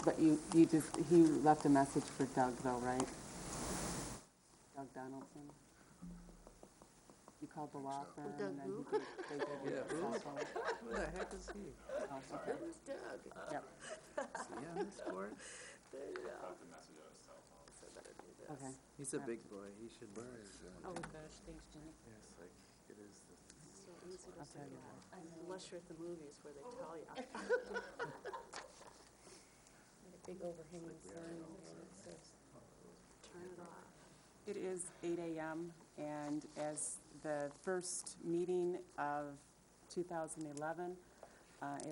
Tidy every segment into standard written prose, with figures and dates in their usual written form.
But he left a message for Doug though, right? Doug Donaldson? You called the law firm and then they gave you the cell phone. Who the heck is he? Oh, okay. Who's Doug? Yep, Is he on this board? There you go. So better do this. okay. He's a big boy. He should learn. Oh, gosh, thanks, Jenny. Yes, like it is. So easy to I'll tell say you that. Unless you're at the movies where they tell you. A big overhanging sign that says. Turn it off. It is 8 a.m. and as the first meeting of 2011,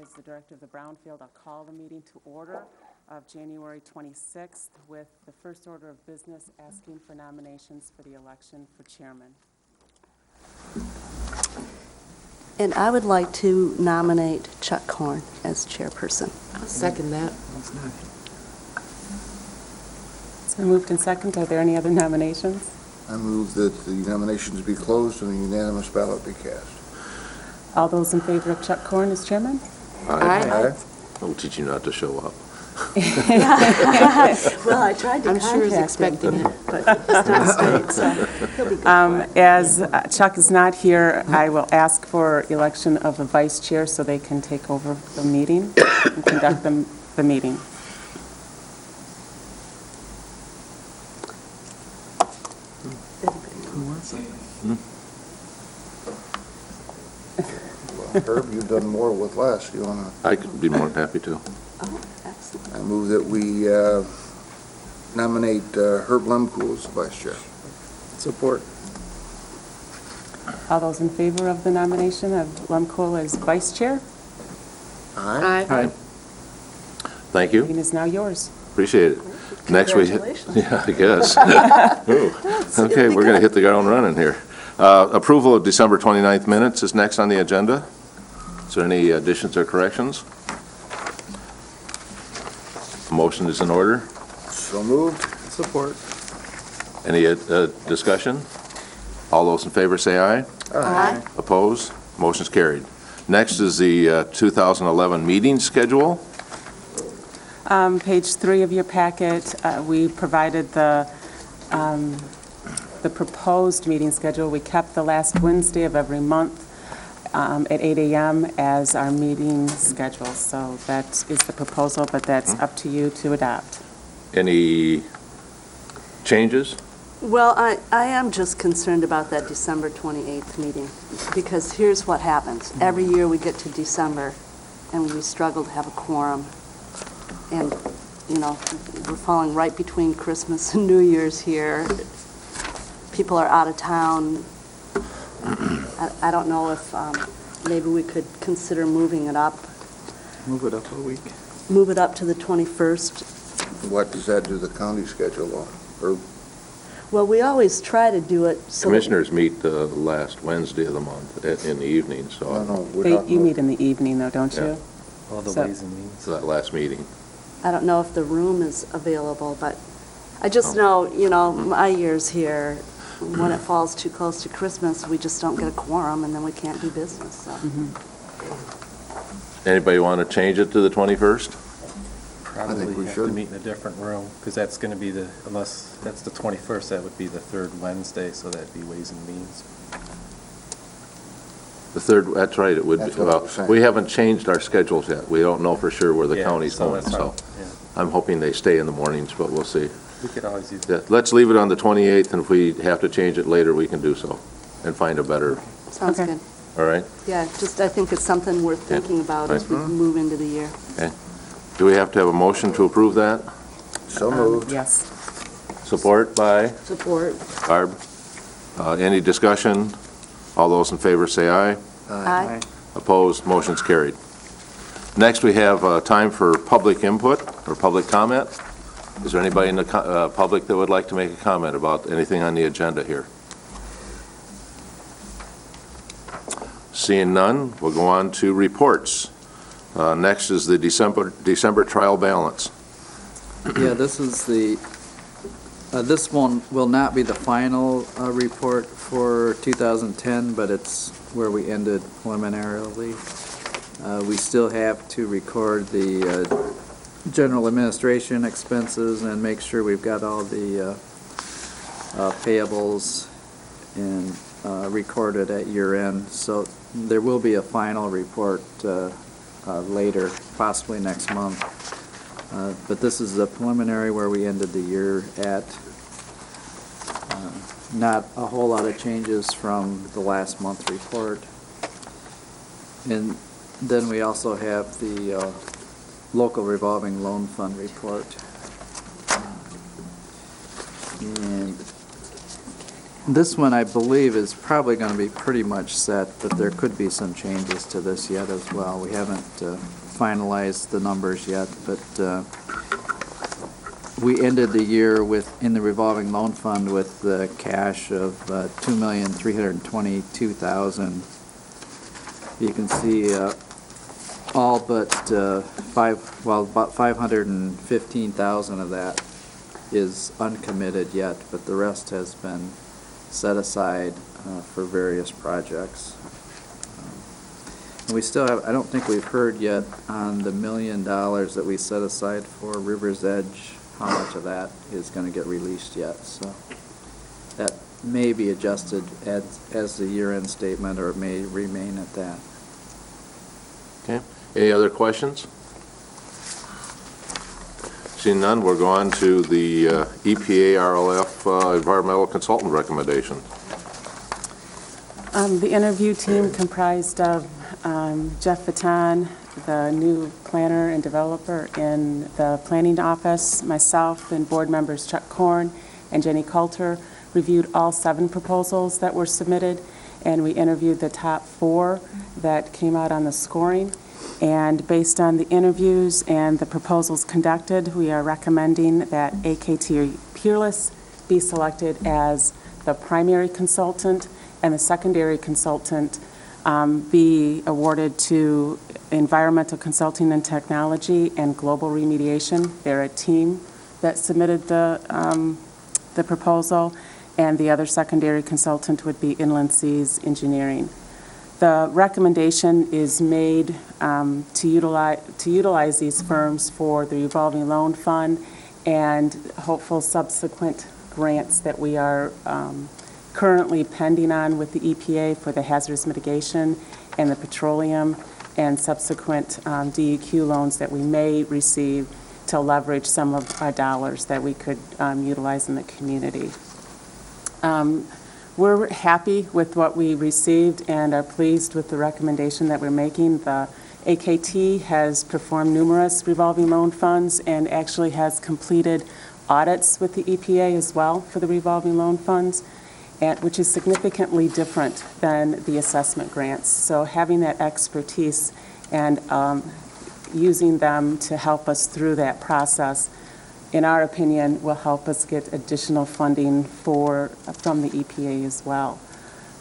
as the director of the Brownfield, I'll call the meeting to order of January 26th with the first order of business asking for nominations for the election for chairman. And I would like to nominate Chuck Horn as chairperson. I'll second that. It's been moved and seconded. Are there any other nominations? I move that the nominations be closed and a unanimous ballot be cast. All those in favor of Chuck Horn as chairman? Aye. I'll teach you not to show up. Well, I tried to I'm sure he's contact him, expecting it. but he's not staying, so he'll be good for it. As Chuck is not here, I will ask for election of a vice chair so they can take over the meeting and conduct the meeting. Who wants it? Well, Herb, you've done more with less. You want I could be more than happy to. Oh, excellent. to, I move that we nominate Herb Lemkool as the vice chair. Support. All those in favor of the nomination of Lemkool as vice chair? Aye. Aye. Thank you. Meeting is now yours. Appreciate it. Next we, Congratulations. yeah, I guess. Ooh. Okay, we're going to hit the ground running here. Approval of December 29th minutes is next on the agenda. Is there any additions or corrections? Motion is in order. So moved. Support. Any discussion? All those in favor say aye. Aye. Opposed? Motion's carried. Next is the 2011 meeting schedule. Page 3 of your packet, we provided the proposed meeting schedule. We kept the last Wednesday of every month at 8 a.m. as our meeting schedule. So that is the proposal, but that's up to you to adopt. Any changes? Well, I am just concerned about that December 28th meeting, because here's what happens. Every year we get to December, and we struggle to have a quorum. And, you know, we're falling right between Christmas and New Year's here. People are out of town. I don't know if maybe we could consider moving it up. Move it up a week. Move it up to the 21st. What does that do to the county schedule? Herb? Well, we always try to do it so that Commissioners meet the last Wednesday of the month in the evening, No, so no, we're talking You about- meet in the evening, though, don't Yeah. you? All the So- ways and means. it's that last meeting. I don't know if the room is available, but I just know, you know, my years here, when it falls too close to Christmas, we just don't get a quorum, and then we can't do business, so. Anybody want to change it to the 21st? Probably we have should. to meet in a different room, because that's going to be unless that's the 21st, that would be the third Wednesday, so that'd be Ways and Means. The third, that's right, it would be. That's what I Well, was saying. we haven't changed our schedules yet. We don't know for sure where the Yeah, county's so going, that's so how- yeah. I'm hoping they stay in the mornings, but we'll see. We could always use Yeah, let's leave it on the 28th, and if we have to change it later, we can do so and find a better, Sounds Okay. good. all right? Yeah, just, I think it's something worth Yeah. thinking about as we Right. move into the year. Do we have to have a motion to approve that? So moved. Yes. Support by Support. Barb. Any discussion? All those in favor say aye. Aye. Opposed, motion's carried. Next, we have time for public input or public comment. Is there anybody in the public that would like to make a comment about anything on the agenda here? Seeing none, we'll go on to reports. Next is the December trial balance. Yeah, this is the This one will not be the final report for 2010, but it's where we ended preliminarily. We still have to record the general administration expenses and make sure we've got all the payables and recorded at year end. So there will be a final report later, possibly next month. But this is the preliminary where we ended the year at. Not a whole lot of changes from the last month report. And then we also have the local revolving loan fund report. And this one, I believe, is probably going to be pretty much set, but there could be some changes to this yet as well. We haven't finalized the numbers yet, but we ended the year in the revolving loan fund with cash of $2,322,000. You can see all but about 515,000 of that is uncommitted yet, but the rest has been set aside for various projects. And we still have, I don't think we've heard yet on the $1 million that we set aside for River's Edge, how much of that is going to get released yet. So that may be adjusted as the year-end statement, or it may remain at that. Okay. Any other questions? Seeing none, we'll go on to the EPA RLF environmental consultant recommendation. The interview team comprised of Jeff Vitton, the new planner and developer in the planning office, myself, and board members Chuck Korn and Jenny Coulter reviewed all 7 proposals that were submitted, and we interviewed the top 4 that came out on the scoring. And based on the interviews and the proposals conducted, we are recommending that AKT Peerless be selected as the primary consultant and the secondary consultant be awarded to Environmental Consulting and Technology and Global Remediation. They're a team that submitted the proposal, and the other secondary consultant would be Inland Seas Engineering. The recommendation is made to utilize these firms for the revolving loan fund and hopeful subsequent grants that we are currently pending on with the EPA for the hazardous mitigation and the petroleum and subsequent DEQ loans that we may receive to leverage some of our dollars that we could utilize in the community. We're happy with what we received and are pleased with the recommendation that we're making. The AKT has performed numerous revolving loan funds and actually has completed audits with the EPA as well for the revolving loan funds, which is significantly different than the assessment grants. So having that expertise and using them to help us through that process, in our opinion, will help us get additional funding from the EPA as well.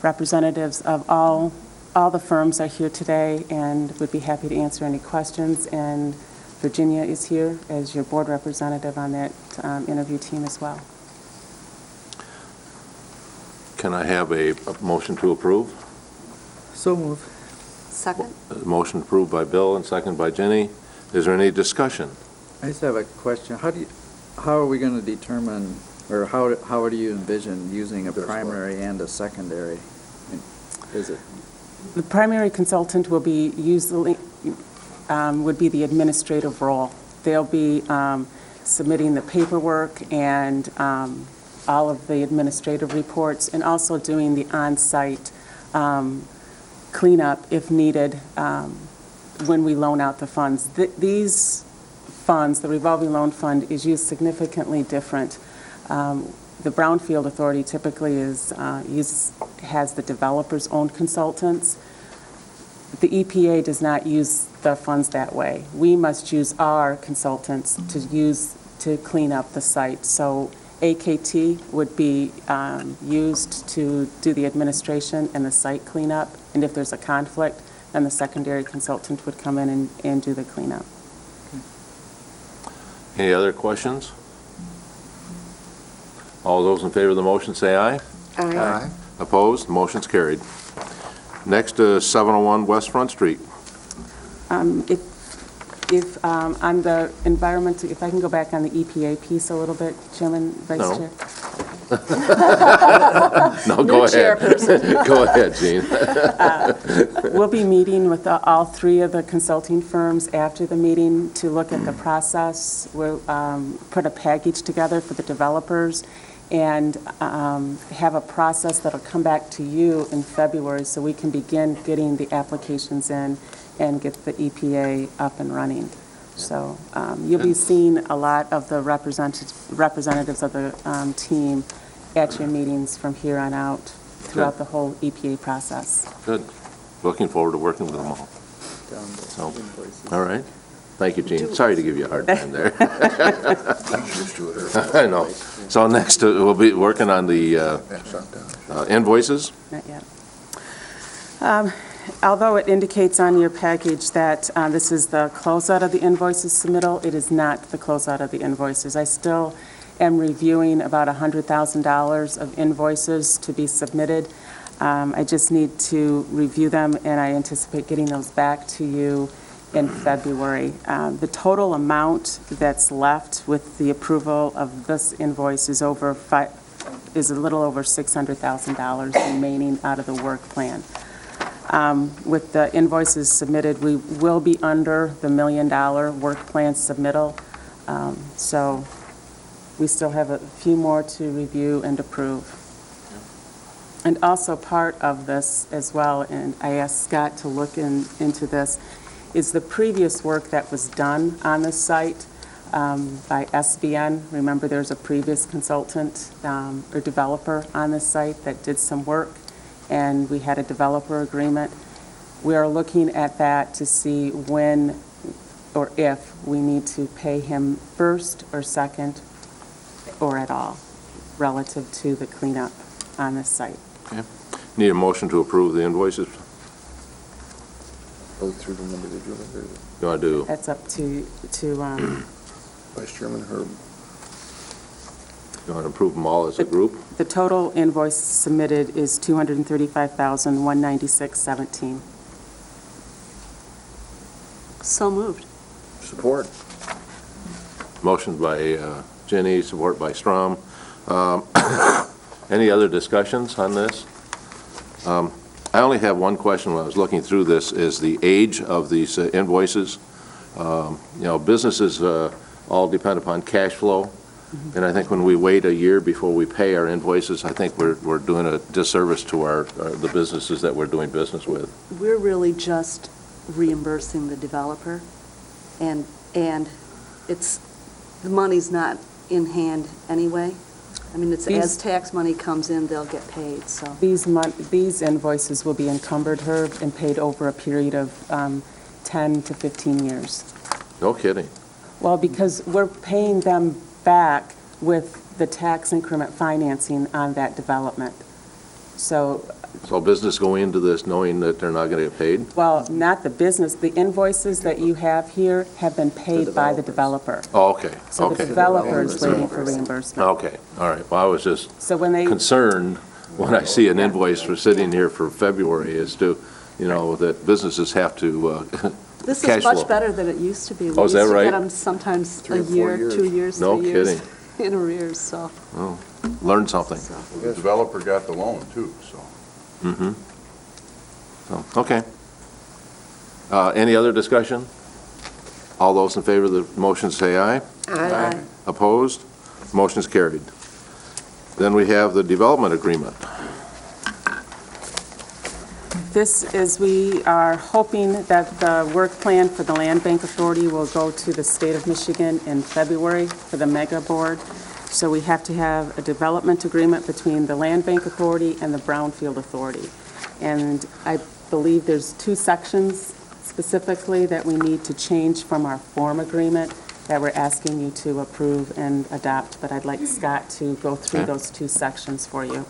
Representatives of all the firms are here today and would be happy to answer any questions. And Virginia is here as your board representative on that interview team as well. Can I have a motion to approve? So move. Second? A motion approved by Bill and second by Jenny. Is there any discussion? I just have a question. How are we going to determine, or how do you envision using a primary and a secondary? Is it? The primary consultant will be would be the administrative role. They'll be submitting the paperwork and all of the administrative reports, and also doing the on-site cleanup if needed when we loan out the funds. These funds, the revolving loan fund, is used significantly different. The Brownfield Authority typically has the developer's own consultants. The EPA does not use the funds that way. We must use our consultants to clean up the site. So AKT would be used to do the administration and the site cleanup, and if there's a conflict, then the secondary consultant would come in and do the cleanup. Any other questions? All those in favor of the motion say aye. Aye. Opposed? Motion's carried. Next is 701 West Front Street. If, on the environment, if I can go back on the EPA piece a little bit, Chairman, Vice No. Chair? No, go ahead. Go ahead, Jean. We'll be meeting with all three of the consulting firms after the meeting to look at the process. We'll put a package together for the developers and have a process that'll come back to you in February so we can begin getting the applications in and get the EPA up and running. So you'll be seeing a lot of the representatives of the team at your meetings from here on out throughout the whole EPA process. Good. Looking forward to working with them all. So, all right. Thank you, Jean. Sorry to give you a hard time there. I'm used to it. I know. So next, we'll be working on the That's not done. invoices. Not yet. Although it indicates on your package that this is the closeout of the invoices submittal, it is not the closeout of the invoices. I still am reviewing about $100,000 of invoices to be submitted. I just need to review them, and I anticipate getting those back to you in February. The total amount that's left with the approval of this invoice is a little over $600,000 remaining out of the work plan. With the invoices submitted, we will be under the $1 million work plan submittal. So we still have a few more to review and approve. And also part of this as well, and I asked Scott to look into this, is the previous work that was done on the site by SBN. Remember, there's a previous consultant or developer on the site that did some work, and we had a developer agreement. We are looking at that to see when or if we need to pay him first or second or at all relative to the cleanup on this site. Okay. Need a motion to approve the invoices. Go through them individually. You want to do, That's up to Vice Chairman Herb. you want to approve them all as a group? the total invoice submitted is $235,196.17. So moved. Support. Motion by Jenny, support by Strom. Any other discussions on this? I only have one question when I was looking through this, is the age of these invoices. You know, businesses all depend upon cash flow, and I think when we wait a year before we pay our invoices, I think we're doing a disservice to the businesses that we're doing business with. We're really just reimbursing the developer, and it's, the money's not in hand anyway. I mean, it's as tax money comes in, they'll get paid, so. These invoices will be encumbered, Herb, and paid over a period of 10 to 15 years. No kidding. Well, because we're paying them back with the tax increment financing on that development. So, Business go into this knowing that they're not going to get paid? well, not the business, the invoices that you have here have been paid by the developer. Oh, okay, So the okay. developer is waiting for reimbursement. Okay, all right. Well, I was just So when they, concerned when I see an invoice for sitting here for February as to, you know, that businesses have to, This cash is much flow. better than it used to be. Oh, is that We right? used to get them sometimes 3 a or 4 year, years. 2 years, No 3 years kidding. in arrears, so. learn something. The developer got the loan too, so. Mm-hmm. So, okay. Any other discussion? All those in favor of the motion say aye. Aye. Opposed? Motion is carried. Then we have the development agreement. this is, we are hoping that the work plan for the Land Bank Authority will go to the state of Michigan in February for the mega board. So we have to have a development agreement between the Land Bank Authority and the Brownfield Authority. And I believe there's 2 sections specifically that we need to change from our form agreement that we're asking you to approve and adopt, but I'd like Scott to go through Okay. those 2 sections for you.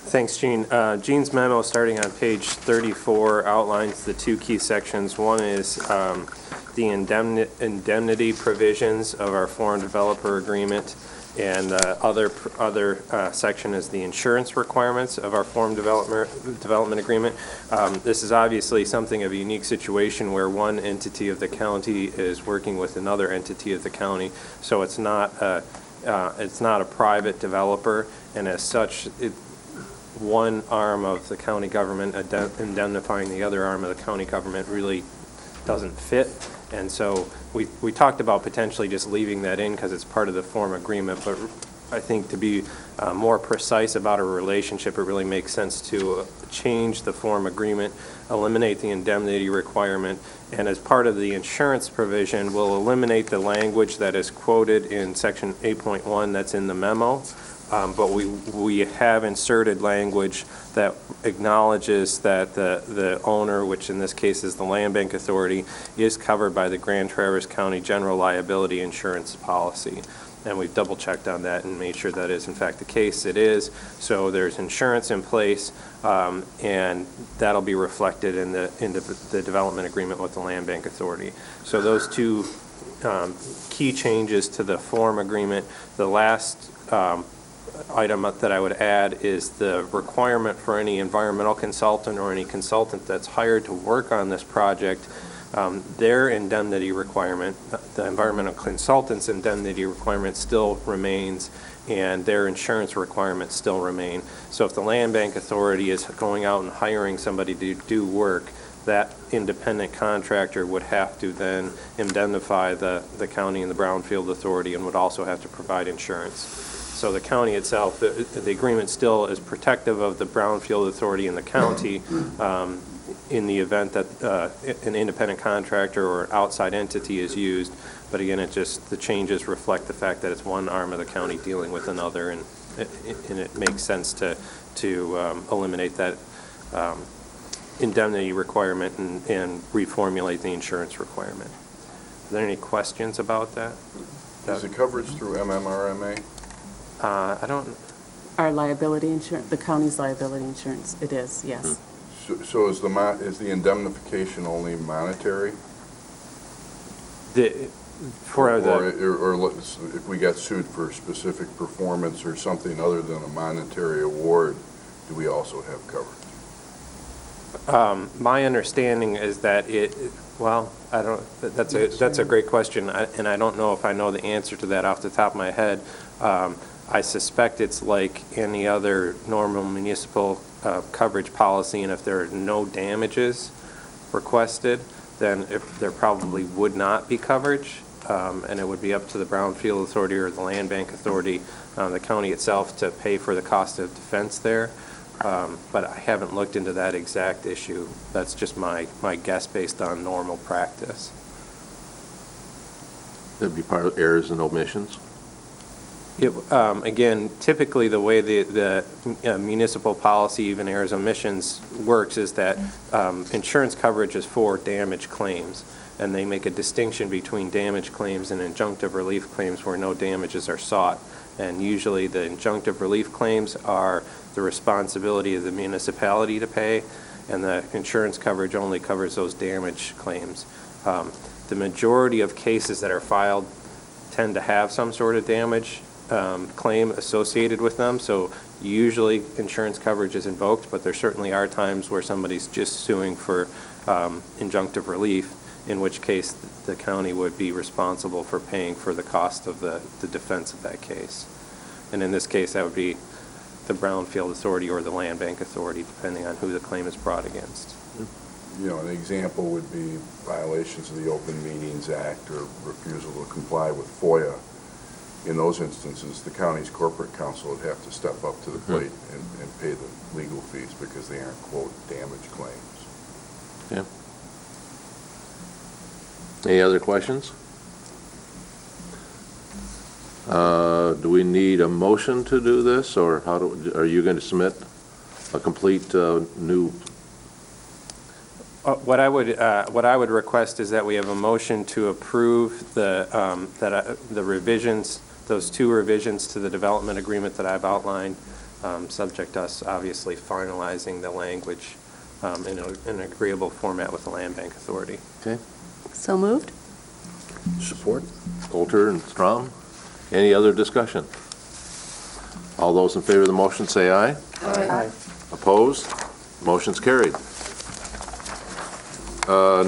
Thanks, Gene. Gene's memo, starting on page 34, outlines the 2 key sections. One is the indemnity provisions of our foreign developer agreement, And the other section is the insurance requirements of our form development agreement. This is obviously something of a unique situation where one entity of the county is working with another entity of the county. So it's not a private developer, and as such, one arm of the county government indemnifying the other arm of the county government really doesn't fit. And so we talked about potentially just leaving that in because it's part of the form agreement, but I think to be more precise about a relationship, it really makes sense to change the form agreement, eliminate the indemnity requirement, and as part of the insurance provision, we'll eliminate the language that is quoted in section 8.1 that's in the memo. But we have inserted language that acknowledges that the owner, which in this case is the Land Bank Authority, is covered by the Grand Traverse County General Liability Insurance Policy. And we've double-checked on that and made sure that is in fact the case. It is. So there's insurance in place, and that'll be reflected in the development agreement with the Land Bank Authority. So those two key changes to the form agreement. The last item that I would add is the requirement for any environmental consultant or any consultant that's hired to work on this project, their indemnity requirement, the environmental consultant's indemnity requirement still remains, and their insurance requirements still remain. So if the Land Bank Authority is going out and hiring somebody to do work, that independent contractor would have to then indemnify the county and the Brownfield Authority and would also have to provide insurance. So the county itself, the agreement still is protective of the Brownfield Authority and the county in the event that an independent contractor or outside entity is used. But again, the changes reflect the fact that it's one arm of the county dealing with another, and it makes sense to eliminate that indemnity requirement and reformulate the insurance requirement. Are there any questions about that? Is the coverage through MMRMA? I don't. Our liability insurance, the county's liability insurance, it is, yes. So is the indemnification only monetary? Or if we got sued for specific performance or something other than a monetary award, do we also have coverage? My understanding is that I don't. That's a great question, and I don't know if I know the answer to that off the top of my head. I suspect it's like any other normal municipal coverage policy, and if there are no damages requested, then there probably would not be coverage, and it would be up to the Brownfield Authority or the Land Bank Authority, the county itself, to pay for the cost of defense there. But I haven't looked into that exact issue. That's just my guess based on normal practice. That'd be part of errors and omissions? Again, typically the way the municipal policy, even errors and omissions, works is that insurance coverage is for damage claims, and they make a distinction between damage claims and injunctive relief claims where no damages are sought. And usually the injunctive relief claims are the responsibility of the municipality to pay, and the insurance coverage only covers those damage claims. The majority of cases that are filed tend to have some sort of damage claim associated with them, so usually insurance coverage is invoked, but there certainly are times where somebody's just suing for injunctive relief, in which case the county would be responsible for paying for the cost of the defense of that case. And in this case, that would be the Brownfield Authority or the Land Bank Authority, depending on who the claim is brought against. You know, an example would be violations of the Open Meetings Act or refusal to comply with FOIA. In those instances, the county's corporate counsel would have to step up to the plate and pay the legal fees because they aren't, quote, damage claims. Yeah. Any other questions? Do we need a motion to do this, or are you going to submit a complete new? What I would request is that we have a motion to approve the revisions, those two revisions to the development agreement that I've outlined, subject to us obviously finalizing the language in an agreeable format with the Land Bank Authority. Okay. So moved? Support. Coulter and Strom. Any other discussion? All those in favor of the motion say aye. Aye. Opposed? Motion's carried.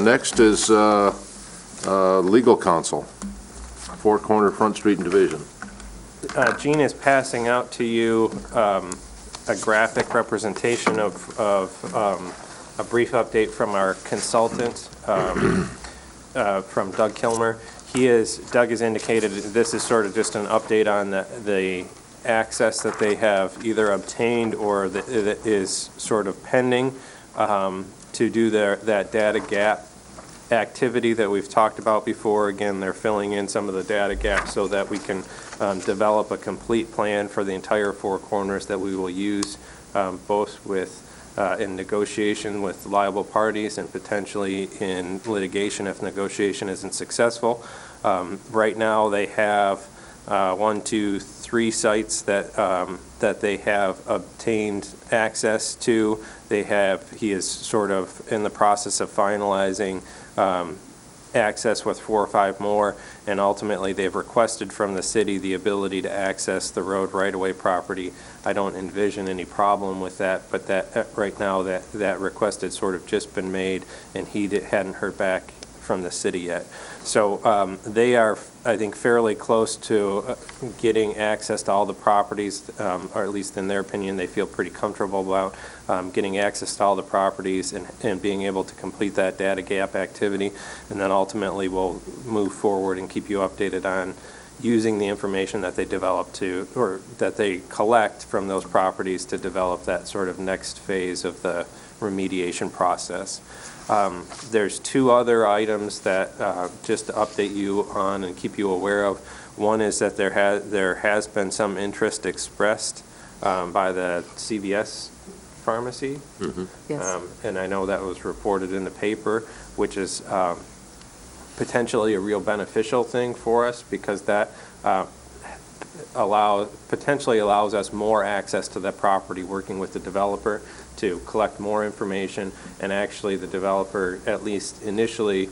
Next is legal counsel, Four Corner Front Street and Division. Gene is passing out to you a graphic representation of a brief update from our consultant, from Doug Kilmer. Doug has indicated this is sort of just an update on the access that they have either obtained or that is sort of pending to do that data gap activity that we've talked about before. Again, they're filling in some of the data gaps so that we can develop a complete plan for the entire Four Corners that we will use both in negotiation with liable parties and potentially in litigation if negotiation isn't successful. Right now, they have 1, 2, 3 sites that they have obtained access to. He is sort of in the process of finalizing access with 4 or 5 more, and ultimately they've requested from the city the ability to access the road right-of-way property. I don't envision any problem with that, but right now that request had sort of just been made, and he hadn't heard back from the city yet. So they are, I think, fairly close to getting access to all the properties, or at least in their opinion, they feel pretty comfortable about getting access to all the properties and being able to complete that data gap activity. And then ultimately we'll move forward and keep you updated on using the information that they develop or that they collect from those properties to develop that sort of next phase of the remediation process. There's 2 other items that just to update you on and keep you aware of. One is that there has been some interest expressed by the CVS pharmacy. Mm-hmm. Yes. And I know that was reported in the paper, which is potentially a real beneficial thing for us because that potentially allows us more access to that property, working with the developer to collect more information. And actually the developer, at least initially,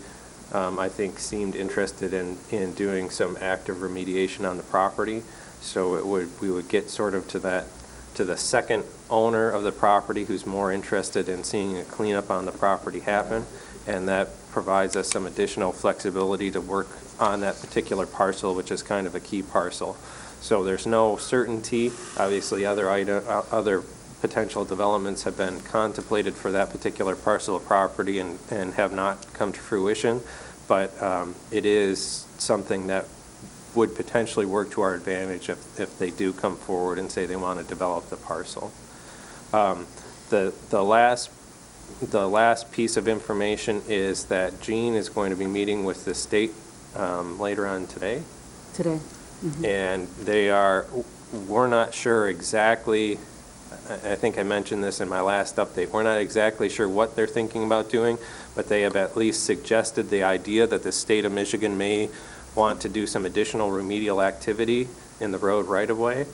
I think seemed interested in doing some active remediation on the property. So we would get sort of to the second owner of the property who's more interested in seeing a cleanup on the property happen, and that provides us some additional flexibility to work on that particular parcel, which is kind of a key parcel. So there's no certainty. Obviously, other potential developments have been contemplated for that particular parcel of property and have not come to fruition, but it is something that would potentially work to our advantage if they do come forward and say they want to develop the parcel. The last piece of information is that Gene is going to be meeting with the state later on today. Today. Mm-hmm. And we're not sure exactly, I think I mentioned this in my last update, we're not exactly sure what they're thinking about doing, but they have at least suggested the idea that the state of Michigan may want to do some additional remedial activity in the road right-of-way.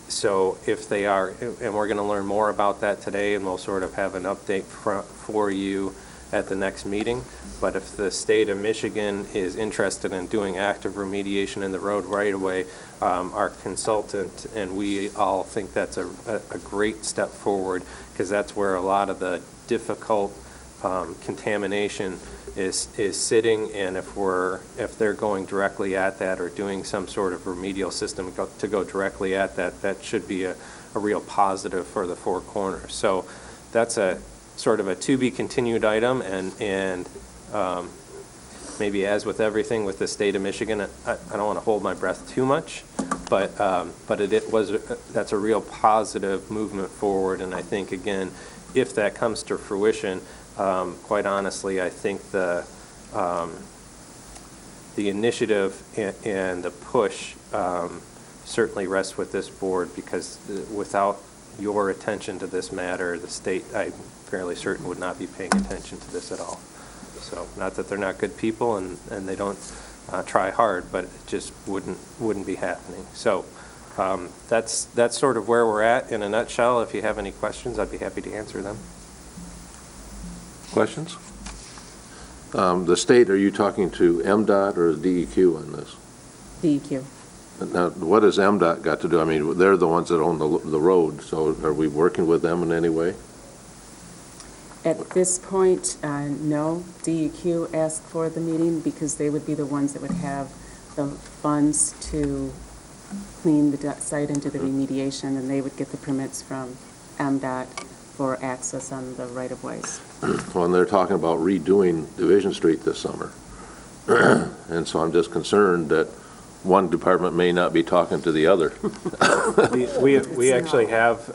So if they are, and we're going to learn more about that today, and we'll sort of have an update for you at the next meeting. But if the state of Michigan is interested in doing active remediation in the road right-of-way, our consultant and we all think that's a great step forward, because that's where a lot of the difficult contamination is sitting, and if they're going directly at that or doing some sort of remedial system to go directly at that, that should be a real positive for the Four Corners. So that's a sort of a to-be-continued item, and maybe as with everything with the state of Michigan, I don't want to hold my breath too much, but that's a real positive movement forward, and I think, again, if that comes to fruition, quite honestly, I think the initiative and the push certainly rests with this board, because without your attention to this matter, the state, I'm fairly certain, would not be paying attention to this at all. So, not that they're not good people and they don't try hard, but it just wouldn't be happening. So that's sort of where we're at in a nutshell. If you have any questions, I'd be happy to answer them. Questions? The state, are you talking to MDOT or DEQ on this? DEQ. Now, what has MDOT got to do? I mean, they're the ones that own the road, so are we working with them in any way? At this point, no. DEQ asked for the meeting because they would be the ones that would have the funds to clean the site and do the remediation, and they would get the permits from MDOT for access on the right-of-ways. Well, and they're talking about redoing Division Street this summer. And so I'm just concerned that one department may not be talking to the other. We actually have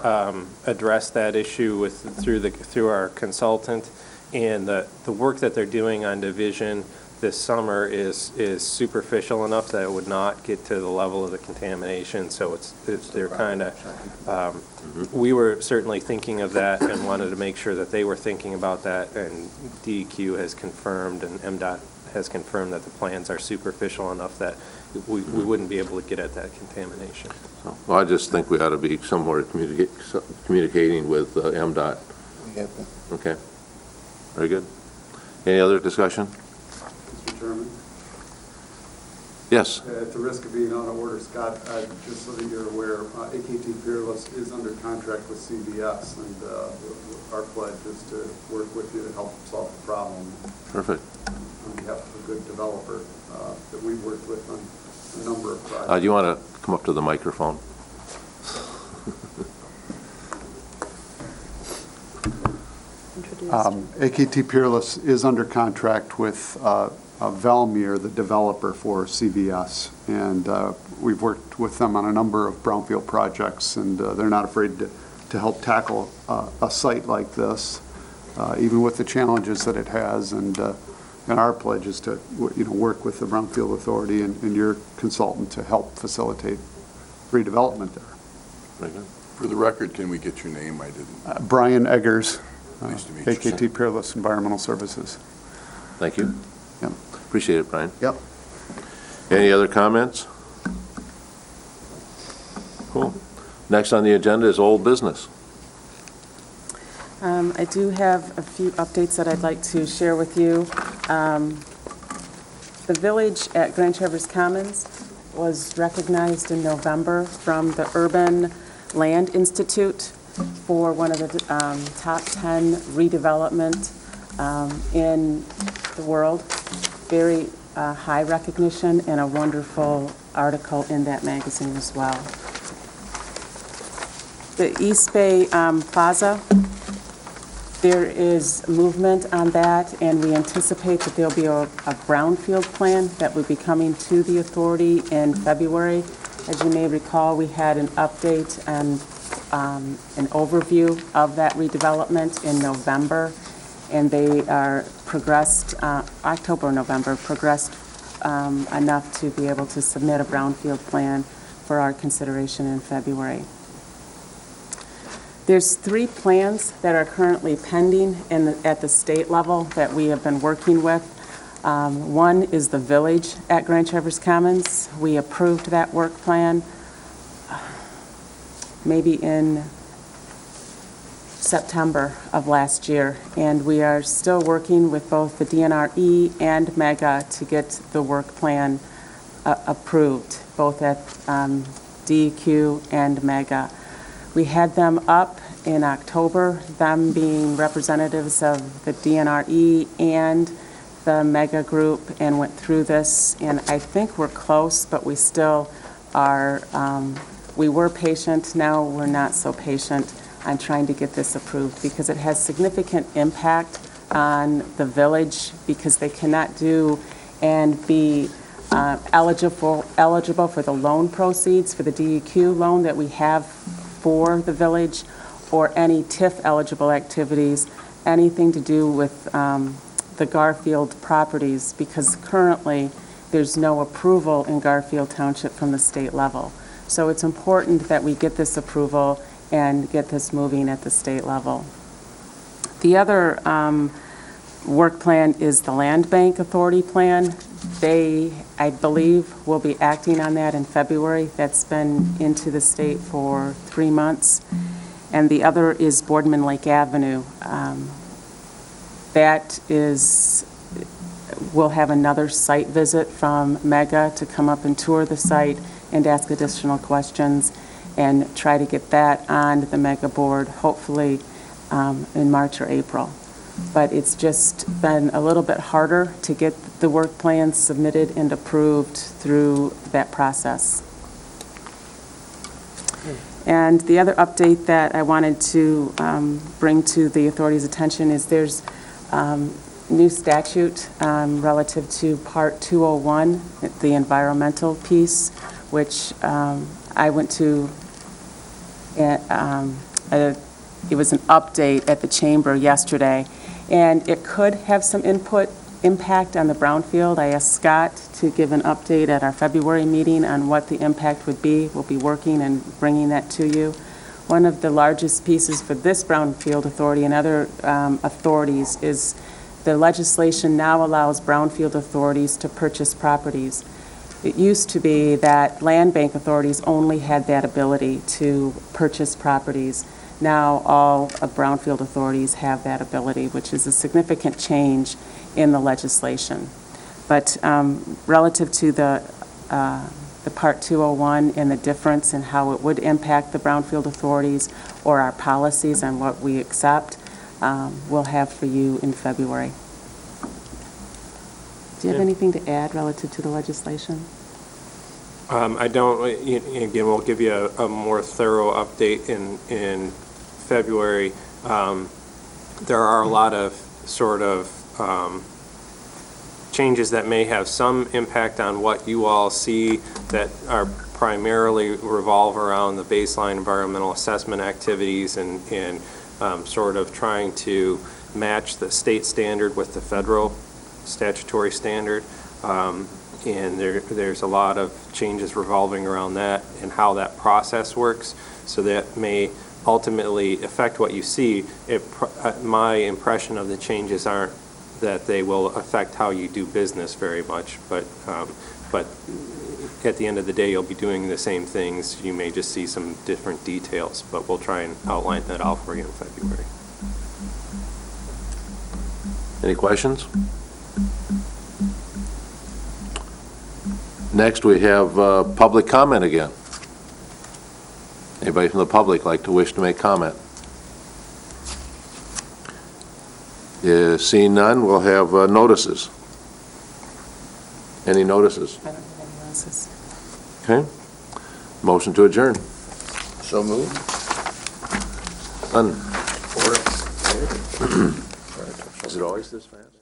addressed that issue through our consultant, and the work that they're doing on Division this summer is superficial enough that it would not get to the level of the contamination, so they're kind of, we were certainly thinking of that and wanted to make sure that they were thinking about that, and DEQ has confirmed and MDOT has confirmed that the plans are superficial enough that we wouldn't be able to get at that contamination. Well, I just think we ought to be somewhere communicating with MDOT. Okay. Very good. Any other discussion? Mr. Chairman? Yes. At the risk of being out of order, Scott, just so that you're aware, AKT Peerless is under contract with CVS, and our pledge is to work with you to help solve the problem. Perfect. On behalf of a good developer that we've worked with on a number of projects. Do you want to come up to the microphone? AKT Peerless is under contract with Valmir, the developer for CVS, and we've worked with them on a number of brownfield projects, and they're not afraid to help tackle a site like this, even with the challenges that it has, and our pledge is to work with the Brownfield Authority and your consultant to help facilitate redevelopment there. Very good. For the record, can we get your name? I didn't. Brian Eggers, Nice to meet you, AKT Peerless Environmental Services. Thank you. Yep. Appreciate it, Brian. Yep. Any other comments? Cool. Next on the agenda is old business. I do have a few updates that I'd like to share with you. The village at Grand Traverse Commons was recognized in November from the Urban Land Institute for one of the top 10 redevelopment in the world. Very high recognition and a wonderful article in that magazine as well. The East Bay Plaza, there is movement on that, and we anticipate that there'll be a brownfield plan that will be coming to the authority in February. As you may recall, we had an update and an overview of that redevelopment in November, and they are progressed, October or November, progressed enough to be able to submit a brownfield plan for our consideration in February. There's 3 plans that are currently pending at the state level that we have been working with. One is the village at Grand Traverse Commons. We approved that work plan maybe in September of last year, and we are still working with both the DNRE and MEGA to get the work plan approved, both at DEQ and MEGA. We had them up in October, them being representatives of the DNRE and the MEGA group, and went through this, and I think we're close, but we still are, we were patient, now we're not so patient on trying to get this approved because it has significant impact on the village because they cannot do and be eligible for the loan proceeds for the DEQ loan that we have for the village, or any TIF eligible activities, anything to do with the Garfield properties, because currently there's no approval in Garfield Township from the state level. So it's important that we get this approval and get this moving at the state level. The other work plan is the Land Bank Authority plan. They, I believe, will be acting on that in February. That's been into the state for 3 months. And the other is Boardman Lake Avenue. That is, we'll have another site visit from MEGA to come up and tour the site and ask additional questions and try to get that on the mega board, hopefully in March or April. But it's just been a little bit harder to get the work plans submitted and approved through that process. And the other update that I wanted to bring to the authority's attention is there's new statute relative to Part 201, the environmental piece, which I went to, it was an update at the chamber yesterday, and it could have some impact on the Brownfield. I asked Scott to give an update at our February meeting on what the impact would be. We'll be working and bringing that to you. One of the largest pieces for this Brownfield authority and other authorities is the legislation now allows Brownfield authorities to purchase properties. It used to be that land bank authorities only had that ability to purchase properties. Now all of Brownfield authorities have that ability, which is a significant change in the legislation. But relative to the Part 201 and the difference in how it would impact the Brownfield authorities or our policies on what we accept, we'll have for you in February. Do you have anything to add relative to the legislation? I don't, again, we'll give you a more thorough update in February. There are a lot of sort of changes that may have some impact on what you all see that are primarily revolve around the baseline environmental assessment activities and sort of trying to match the state standard with the federal statutory standard. And there's a lot of changes revolving around that and how that process works. So that may ultimately affect what you see. My impression of the changes aren't that they will affect how you do business very much, but at the end of the day, you'll be doing the same things. You may just see some different details, but we'll try and outline that out for you in February. Any questions? Next, we have public comment again. Anybody from the public wish to make comment? Seeing none, we'll have notices. Any notices? I don't have any notices. Okay. Motion to adjourn. So moved. Done. Is it always this fast?